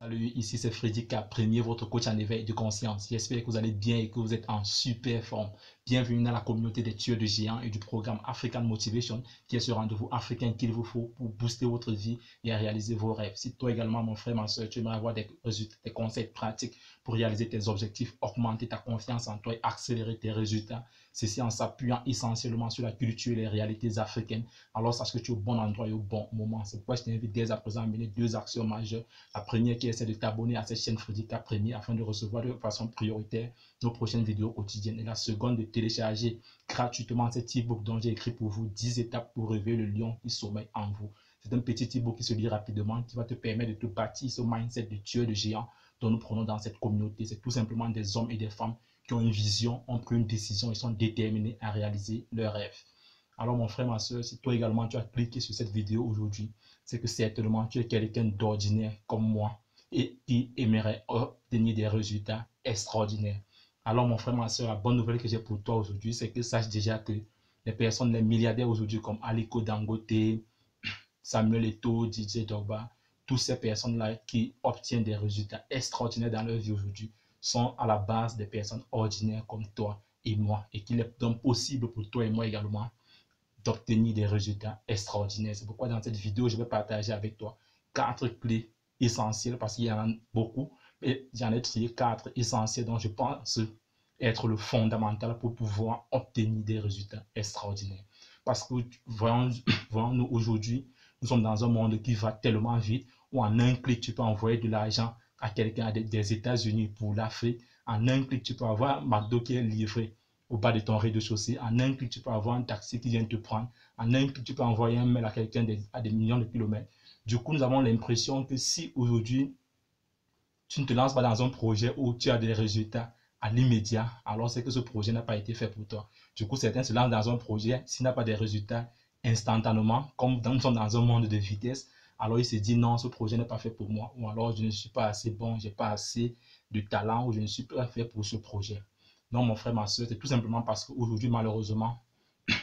Salut, ici c'est Freddy K, premier votre coach en éveil de conscience. J'espère que vous allez bien et que vous êtes en super forme. Bienvenue dans la communauté des tueurs de géants et du programme African Motivation, qui est ce rendez-vous africain qu'il vous faut pour booster votre vie et réaliser vos rêves. Si toi également, mon frère, ma soeur, tu aimerais avoir des résultats, des conseils pratiques pour réaliser tes objectifs, augmenter ta confiance en toi et accélérer tes résultats, ceci en s'appuyant essentiellement sur la culture et les réalités africaines, alors sache que tu es au bon endroit et au bon moment. C'est pourquoi je t'invite dès à présent à mener deux actions majeures. La première qui essaie de t'abonner à cette chaîne Freddy K Premier afin de recevoir de façon prioritaire nos prochaines vidéos quotidiennes. Et la seconde, de télécharger gratuitement cet e-book dont j'ai écrit pour vous 10 étapes pour réveiller le lion qui sommeille en vous. C'est un petit e-book qui se lit rapidement, qui va te permettre de te bâtir ce mindset de tueur de géants dont nous prenons dans cette communauté. C'est tout simplement des hommes et des femmes qui ont une vision, ont pris une décision et sont déterminés à réaliser leurs rêves. Alors mon frère, ma soeur, si toi également tu as cliqué sur cette vidéo aujourd'hui, c'est que certainement tu es quelqu'un d'ordinaire comme moi et qui aimerait obtenir des résultats extraordinaires. Alors mon frère, ma soeur, la bonne nouvelle que j'ai pour toi aujourd'hui, c'est que sache déjà que les personnes, les milliardaires aujourd'hui comme Aliko Dangote, Samuel Eto'o, DJ Drogba, toutes ces personnes-là qui obtiennent des résultats extraordinaires dans leur vie aujourd'hui sont à la base des personnes ordinaires comme toi et moi et qu'il est donc possible pour toi et moi également d'obtenir des résultats extraordinaires. C'est pourquoi dans cette vidéo, je vais partager avec toi 4 clés essentielles parce qu'il y en a beaucoup, mais j'en ai trié 4 essentielles dont je pense être le fondamental pour pouvoir obtenir des résultats extraordinaires. Parce que voyons-nous aujourd'hui, nous sommes dans un monde qui va tellement vite où en un clic, tu peux envoyer de l'argent à quelqu'un des États-Unis pour l'Afrique. En un clic, tu peux avoir un McDo qui est livré au bas de ton rez-de-chaussée. En un clic, tu peux avoir un taxi qui vient te prendre. En un clic, tu peux envoyer un mail à quelqu'un à des millions de kilomètres. Du coup, nous avons l'impression que si aujourd'hui, tu ne te lances pas dans un projet où tu as des résultats à l'immédiat, alors c'est que ce projet n'a pas été fait pour toi. Du coup, certains se lancent dans un projet, s'il n'a pas des résultats instantanément, comme nous sommes dans un monde de vitesse, alors il se dit non, ce projet n'est pas fait pour moi, ou alors je ne suis pas assez bon, je n'ai pas assez de talent, ou je ne suis pas fait pour ce projet. Non, mon frère, ma soeur, c'est tout simplement parce qu'aujourd'hui, malheureusement,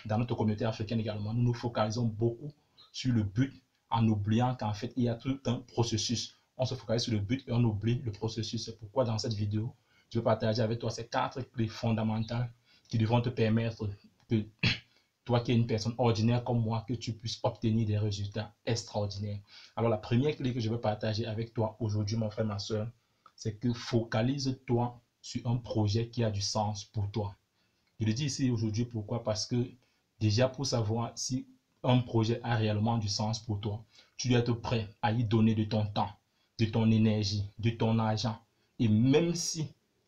dans notre communauté africaine également, nous nous focalisons beaucoup sur le but en oubliant qu'en fait, il y a tout un processus. On se focalise sur le but et on oublie le processus. C'est pourquoi dans cette vidéo, je vais partager avec toi ces 4 clés fondamentales qui devront te permettre que toi qui es une personne ordinaire comme moi, que tu puisses obtenir des résultats extraordinaires. Alors la première clé que je vais partager avec toi aujourd'hui, mon frère, ma soeur, c'est que focalise-toi sur un projet qui a du sens pour toi. Je le dis ici aujourd'hui pourquoi? Parce que déjà pour savoir si un projet a réellement du sens pour toi, tu dois être prêt à y donner de ton temps, de ton énergie, de ton argent. Et même si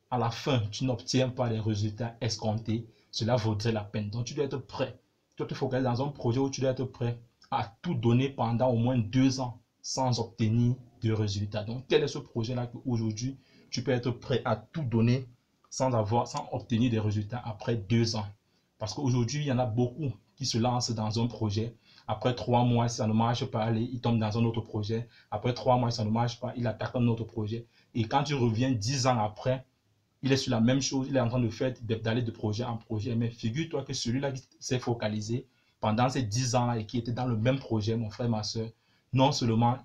à la fin tu n'obtiens pas les résultats escomptés, cela vaudrait la peine. Donc tu dois être prêt. Tu dois te focaliser dans un projet où tu dois être prêt à tout donner pendant au moins 2 ans sans obtenir de résultats. Donc quel est ce projet-là qu'aujourd'hui tu peux être prêt à tout donner sans obtenir des résultats après 2 ans? Parce qu'aujourd'hui, il y en a beaucoup qui se lancent dans un projet. Après 3 mois, si ça ne marche pas, il tombe dans un autre projet. Après 3 mois, si ça ne marche pas, il attaque un autre projet. Et quand tu reviens 10 ans après, il est sur la même chose, il est en train de faire, d'aller de projet en projet. Mais figure-toi que celui-là qui s'est focalisé pendant ces 10 ans-là et qui était dans le même projet, mon frère, ma soeur, non seulement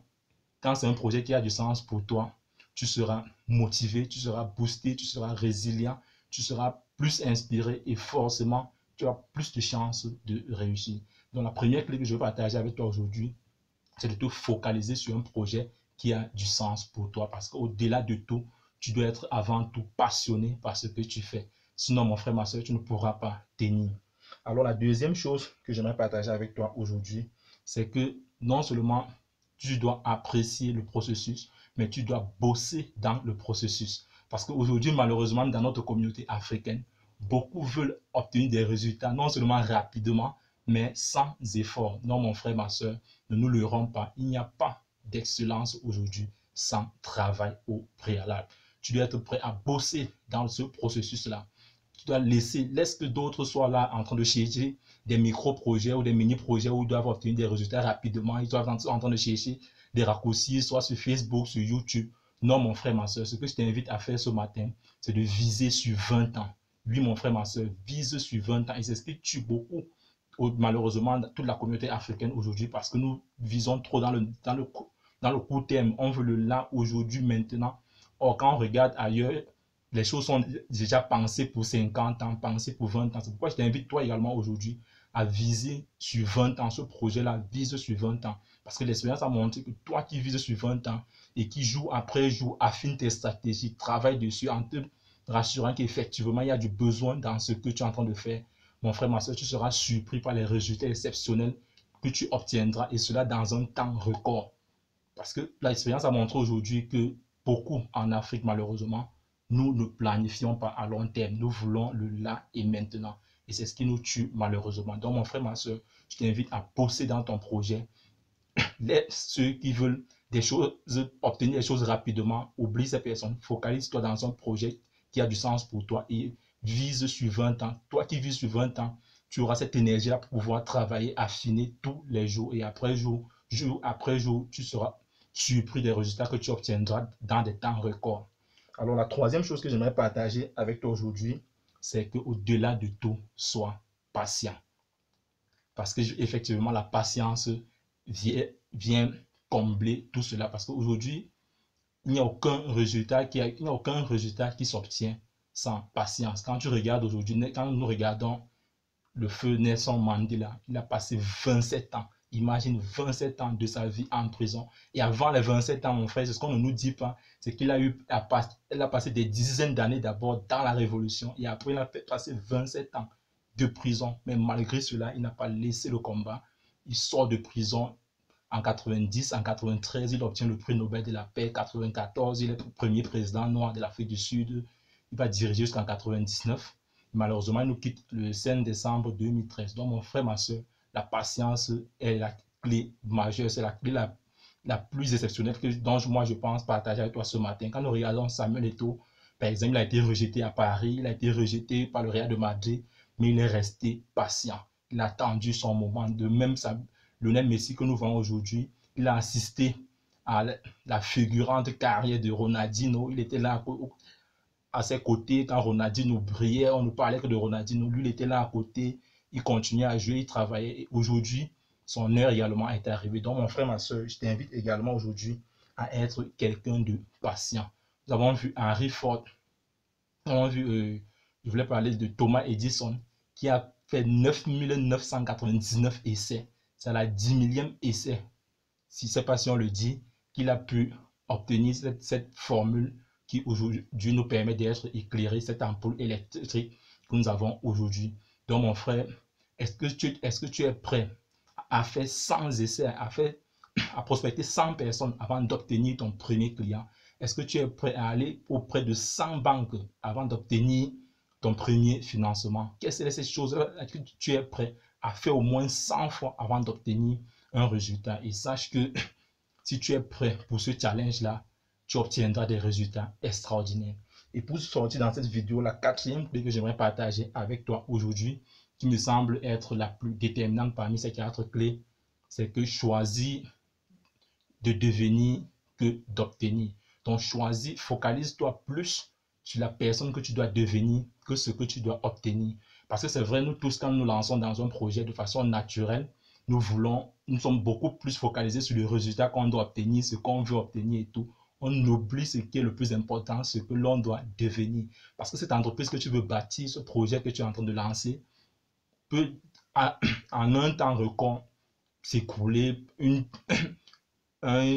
quand c'est un projet qui a du sens pour toi, tu seras motivé, tu seras boosté, tu seras résilient, tu seras plus inspiré et forcément, tu as plus de chances de réussir. Donc, la première clé que je veux partager avec toi aujourd'hui, c'est de te focaliser sur un projet qui a du sens pour toi. Parce qu'au-delà de tout, tu dois être avant tout passionné par ce que tu fais. Sinon, mon frère, ma soeur, tu ne pourras pas tenir. Alors, la deuxième chose que j'aimerais partager avec toi aujourd'hui, c'est que non seulement tu dois apprécier le processus, mais tu dois bosser dans le processus. Parce qu'aujourd'hui, malheureusement, dans notre communauté africaine, beaucoup veulent obtenir des résultats, non seulement rapidement, mais sans effort. Non, mon frère, ma soeur, ne nous leurrons pas. Il n'y a pas d'excellence aujourd'hui sans travail au préalable. Tu dois être prêt à bosser dans ce processus-là. Tu dois laisse que d'autres soient là en train de chercher des micro-projets ou des mini-projets où ils doivent obtenir des résultats rapidement. Ils doivent en train de chercher des raccourcis, soit sur Facebook, sur YouTube. Non, mon frère, ma soeur, ce que je t'invite à faire ce matin, c'est de viser sur 20 ans. Oui, mon frère, ma soeur, vise sur 20 ans. Et c'est ce qui tue beaucoup, malheureusement, toute la communauté africaine aujourd'hui parce que nous visons trop dans le dans le court terme, on veut le là, aujourd'hui, maintenant. Or, quand on regarde ailleurs, les choses sont déjà pensées pour 50 ans, pensées pour 20 ans. C'est pourquoi je t'invite toi également aujourd'hui à viser sur 20 ans. Ce projet-là vise sur 20 ans. Parce que l'expérience a montré que toi qui vises sur 20 ans et qui joue après jour, affine tes stratégies, travaille dessus en te rassurant qu'effectivement, il y a du besoin dans ce que tu es en train de faire. Mon frère, ma soeur, tu seras surpris par les résultats exceptionnels que tu obtiendras et cela dans un temps record. Parce que l'expérience a montré aujourd'hui que beaucoup en Afrique, malheureusement, nous ne planifions pas à long terme. Nous voulons le là et maintenant. Et c'est ce qui nous tue malheureusement. Donc, mon frère, ma soeur, je t'invite à pousser dans ton projet. Ceux qui veulent des choses, obtenir des choses rapidement, oublie ces personnes. Focalise-toi dans un projet qui a du sens pour toi et vise sur 20 ans. Toi qui vises sur 20 ans, tu auras cette énergie-là pour pouvoir travailler, affiner tous les jours. Et après jour, jour après jour, tu seras surpris des résultats que tu obtiendras dans des temps records. Alors, la troisième chose que j'aimerais partager avec toi aujourd'hui, c'est qu'au-delà de tout, sois patient. Parce que effectivement, la patience vient combler tout cela. Parce qu'aujourd'hui, il n'y a aucun résultat qui s'obtient sans patience. Quand tu regardes aujourd'hui, quand nous regardons le feu Nelson Mandela, il a passé 27 ans. Imagine 27 ans de sa vie en prison. Et avant les 27 ans, mon frère, c'est ce qu'on ne nous dit pas, c'est qu'il a passé des dizaines d'années d'abord dans la révolution. Et après, il a passé 27 ans de prison. Mais malgré cela, il n'a pas laissé le combat. Il sort de prison en 90, en 93, il obtient le prix Nobel de la paix. En 94, il est le premier président noir de l'Afrique du Sud. Il va diriger jusqu'en 99. Malheureusement, il nous quitte le 5 décembre 2013. Donc, mon frère, ma soeur, la patience est la clé majeure, c'est la clé la plus exceptionnelle dont moi, je pense partager avec toi ce matin. Quand nous regardons Samuel Eto'o, par exemple, il a été rejeté à Paris, il a été rejeté par le Real de Madrid, mais il est resté patient. Il a attendu son moment. De même, Lionel Messi que nous voyons aujourd'hui, il a assisté à la fulgurante carrière de Ronaldinho. Il était là à ses côtés quand Ronaldinho brillait. On ne parlait que de Ronaldinho. Lui, il était là à côté. Il continuait à jouer, il travaillait. Et aujourd'hui, son heure également est arrivée. Donc, mon frère, ma soeur, je t'invite également aujourd'hui à être quelqu'un de patient. Nous avons vu Henry Ford. Nous avons vu, je voulais parler de Thomas Edison, qui a fait 9999 essais. C'est la 10 millième essai, si c'est pas si on le dit, qu'il a pu obtenir cette formule qui aujourd'hui nous permet d'être éclairés, cette ampoule électrique que nous avons aujourd'hui. Donc mon frère, est-ce que tu es prêt à faire 100 essais, à prospecter 100 personnes avant d'obtenir ton premier client? Est-ce que tu es prêt à aller auprès de 100 banques avant d'obtenir ton premier financement? Quelles sont ces choses-là? Est-ce que tu es prêt à faire au moins 100 fois avant d'obtenir un résultat? Et sache que si tu es prêt pour ce challenge-là, tu obtiendras des résultats extraordinaires. Et pour sortir dans cette vidéo, la quatrième clé que j'aimerais partager avec toi aujourd'hui, qui me semble être la plus déterminante parmi ces 4 clés, c'est que choisis de devenir que d'obtenir. Donc choisis, focalise-toi plus sur la personne que tu dois devenir que ce que tu dois obtenir. Parce que c'est vrai, nous tous, quand nous lançons dans un projet de façon naturelle, nous sommes beaucoup plus focalisés sur le résultat qu'on doit obtenir, ce qu'on veut obtenir et tout. On oublie ce qui est le plus important, ce que l'on doit devenir. Parce que cette entreprise que tu veux bâtir, ce projet que tu es en train de lancer, peut en un temps record s'écouler. Un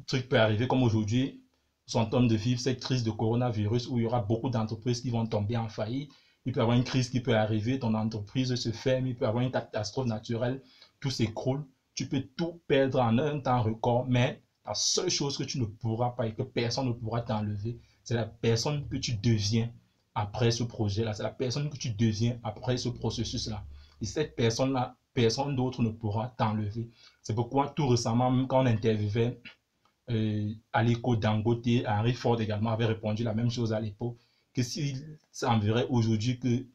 truc peut arriver comme aujourd'hui, nous sommes en train de vivre cette crise de coronavirus où il y aura beaucoup d'entreprises qui vont tomber en faillite. Il peut y avoir une crise qui peut arriver, ton entreprise se ferme, il peut y avoir une catastrophe naturelle, tout s'écroule. Tu peux tout perdre en un temps record, mais la seule chose que tu ne pourras pas et que personne ne pourra t'enlever, c'est la personne que tu deviens après ce projet-là. C'est la personne que tu deviens après ce processus-là. Et cette personne-là, personne d'autre ne pourra t'enlever. C'est pourquoi tout récemment, même quand on interviewait Aliko Dangote, Henry Ford également avait répondu la même chose à l'époque, que s'il s'enverrait aujourd'hui que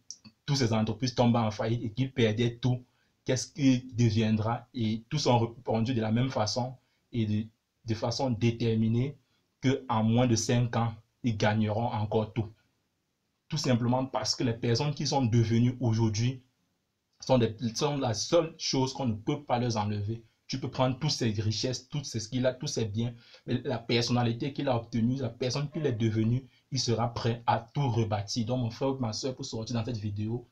toutes ces entreprises tombent en faillite et qu'ils perdaient tout, qu'est-ce qui deviendra? Et tous ont répondu de la même façon et de façon déterminée qu'en moins de 5 ans, ils gagneront encore tout. Tout simplement parce que les personnes qui sont devenues aujourd'hui sont la seule chose qu'on ne peut pas leur enlever. Tu peux prendre toutes ses richesses, toutes ses skills, tous ses biens, mais la personnalité qu'il a obtenue, la personne qu'il est devenu, il sera prêt à tout rebâtir. Donc, mon frère ou ma soeur, pour sortir dans cette vidéo,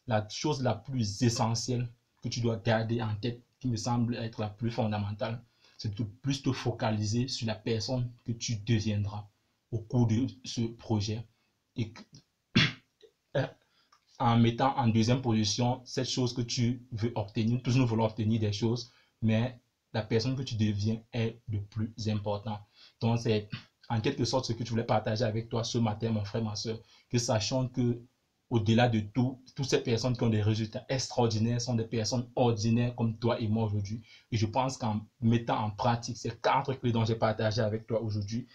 la chose la plus essentielle que tu dois garder en tête, qui me semble être la plus fondamentale, c'est de plus te focaliser sur la personne que tu deviendras au cours de ce projet. Et en mettant en deuxième position cette chose que tu veux obtenir. Tous nous voulons obtenir des choses, mais la personne que tu deviens est le plus important. Donc, c'est en quelque sorte ce que je voulais partager avec toi ce matin, mon frère, ma soeur, que sachant que au-delà de tout, toutes ces personnes qui ont des résultats extraordinaires sont des personnes ordinaires comme toi et moi aujourd'hui. Et je pense qu'en mettant en pratique ces 4 clés dont j'ai partagé avec toi aujourd'hui,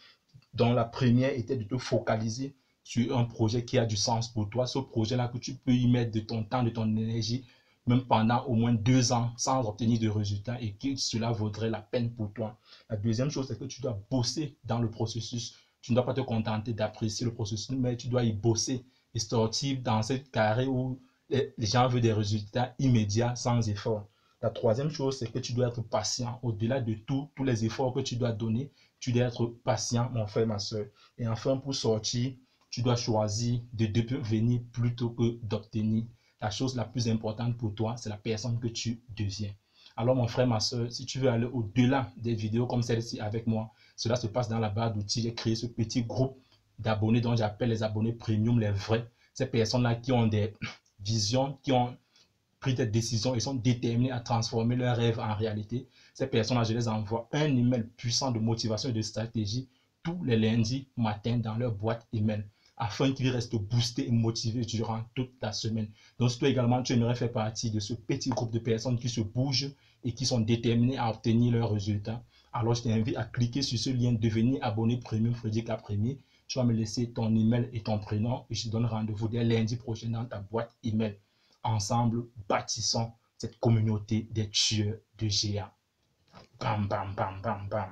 dont la première était de te focaliser sur un projet qui a du sens pour toi, ce projet-là que tu peux y mettre de ton temps, de ton énergie, même pendant au moins 2 ans sans obtenir de résultats et que cela vaudrait la peine pour toi. La deuxième chose, c'est que tu dois bosser dans le processus. Tu ne dois pas te contenter d'apprécier le processus, mais tu dois y bosser et sortir dans cette carré où les gens veulent des résultats immédiats sans effort. La troisième chose, c'est que tu dois être patient. Au-delà de tous les efforts que tu dois donner, tu dois être patient, mon frère, ma soeur. Et enfin, pour sortir, tu dois choisir de devenir plutôt que d'obtenir. La chose la plus importante pour toi, c'est la personne que tu deviens. Alors, mon frère, ma soeur, si tu veux aller au-delà des vidéos comme celle-ci avec moi, cela se passe dans la barre d'outils. J'ai créé ce petit groupe d'abonnés dont j'appelle les abonnés premium, les vrais. Ces personnes-là qui ont des visions, qui ont pris des décisions et sont déterminés à transformer leurs rêves en réalité. Ces personnes-là, je les envoie un email puissant de motivation et de stratégie tous les lundis matin dans leur boîte email afin qu'ils restent boostés et motivés durant toute la semaine. Donc, si toi également, tu aimerais faire partie de ce petit groupe de personnes qui se bougent et qui sont déterminées à obtenir leurs résultats, alors je t'invite à cliquer sur ce lien « Devenir abonné premium Frédéric Apremier ». Tu vas me laisser ton email et ton prénom et je te donne rendez-vous dès lundi prochain dans ta boîte email. Ensemble, bâtissons cette communauté des tueurs de géants. Bam, bam, bam, bam, bam.